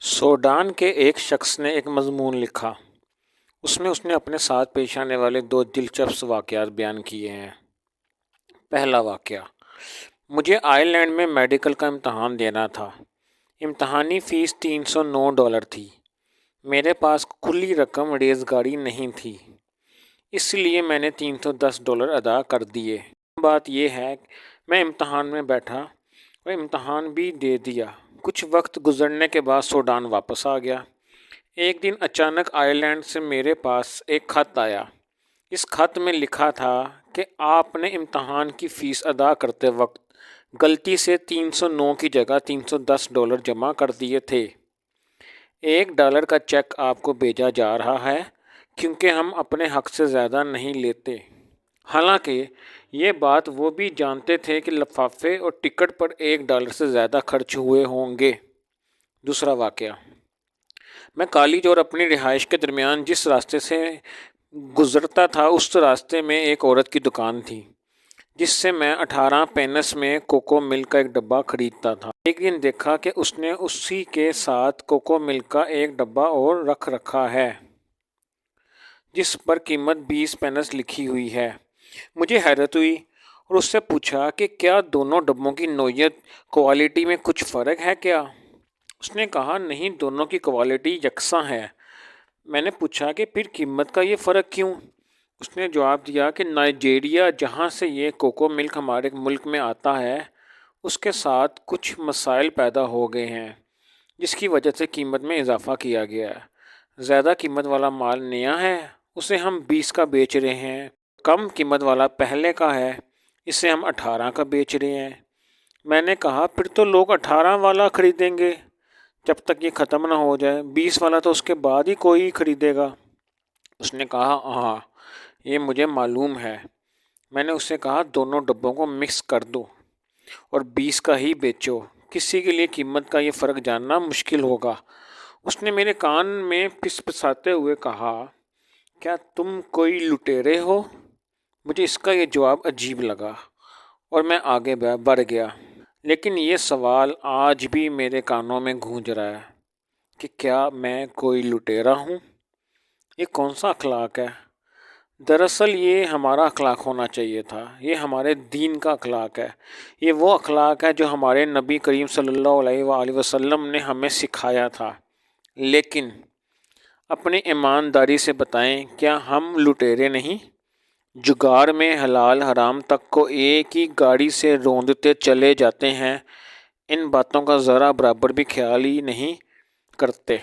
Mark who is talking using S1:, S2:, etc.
S1: Sudan کے ایک شخص نے ایک مضمون لکھا۔ اس میں اس نے اپنے ساتھ پیش آنے والے 2 دلچسپ واقعات بیان کیے ہیں۔ پہلا واقعہ، مجھے آئرلینڈ میں میڈیکل کا امتحان دینا تھا۔ امتحانی فیس $309 تھی۔ میرے پاس کھلی رقم ریز گاڑی نہیں تھی، اس لیے میں نے $310 ادا کر دیے۔ بات یہ ہے کہ میں امتحان میں بیٹھا اور امتحان بھی دے دیا۔ کچھ وقت گزرنے کے بعد سوڈان واپس آ گیا۔ ایک دن اچانک آئرلینڈ سے میرے پاس ایک خط آیا۔ اس خط میں لکھا تھا کہ آپ نے امتحان کی فیس ادا کرتے وقت غلطی سے $309 کی جگہ $310 جمع کر دیے تھے۔ $1 کا چیک آپ کو بھیجا جا رہا ہے کیونکہ ہم اپنے حق سے زیادہ نہیں لیتے۔ حالانکہ یہ بات وہ بھی جانتے تھے کہ لفافے اور ٹکٹ پر $1 سے زیادہ خرچ ہوئے ہوں گے۔ دوسرا واقعہ، میں کالج اور اپنی رہائش کے درمیان جس راستے سے گزرتا تھا اس راستے میں ایک عورت کی دکان تھی جس سے میں 18 پینس میں کوکو ملک کا ایک ڈبہ خریدتا تھا۔ ایک دن دیکھا کہ اس نے اسی کے ساتھ کوکو ملک کا ایک ڈبہ اور رکھ رکھا ہے جس پر قیمت 20 پینس لکھی ہوئی ہے۔ مجھے حیرت ہوئی اور اس سے پوچھا کہ کیا دونوں ڈبوں کی نوعیت کوالٹی میں کچھ فرق ہے کیا؟ اس نے کہا نہیں، دونوں کی کوالٹی یکساں ہے۔ میں نے پوچھا کہ پھر قیمت کا یہ فرق کیوں؟ اس نے جواب دیا کہ نائجیریا جہاں سے یہ کوکو ملک ہمارے ملک میں آتا ہے اس کے ساتھ کچھ مسائل پیدا ہو گئے ہیں جس کی وجہ سے قیمت میں اضافہ کیا گیا ہے۔ زیادہ قیمت والا مال نیا ہے، اسے ہم 20 کا بیچ رہے ہیں۔ کم قیمت والا پہلے کا ہے، اسے ہم 18 کا بیچ رہے ہیں۔ میں نے کہا پھر تو لوگ 18 والا خریدیں گے جب تک یہ ختم نہ ہو جائے، 20 والا تو اس کے بعد ہی کوئی خریدے گا۔ اس نے کہا ہاں یہ مجھے معلوم ہے۔ میں نے اس سے کہا دونوں ڈبوں کو مکس کر دو اور 20 کا ہی بیچو، کسی کے لیے قیمت کا یہ فرق جاننا مشکل ہوگا۔ اس نے میرے کان میں پسپساتے ہوئے کہا کیا تم کوئی لٹیرے ہو؟ مجھے اس کا یہ جواب عجیب لگا اور میں آگے بڑھ گیا، لیکن یہ سوال آج بھی میرے کانوں میں گونج رہا ہے کہ کیا میں کوئی لٹیرا ہوں؟ یہ کون سا اخلاق ہے؟ دراصل یہ ہمارا اخلاق ہونا چاہیے تھا، یہ ہمارے دین کا اخلاق ہے، یہ وہ اخلاق ہے جو ہمارے نبی کریم صلی اللہ علیہ وآلہ وسلم نے ہمیں سکھایا تھا۔ لیکن اپنی ایمانداری سے بتائیں، کیا ہم لٹیرے نہیں؟ جگار میں حلال حرام تک کو ایک ہی گاڑی سے روندتے چلے جاتے ہیں، ان باتوں کا ذرا برابر بھی خیال ہی نہیں کرتے۔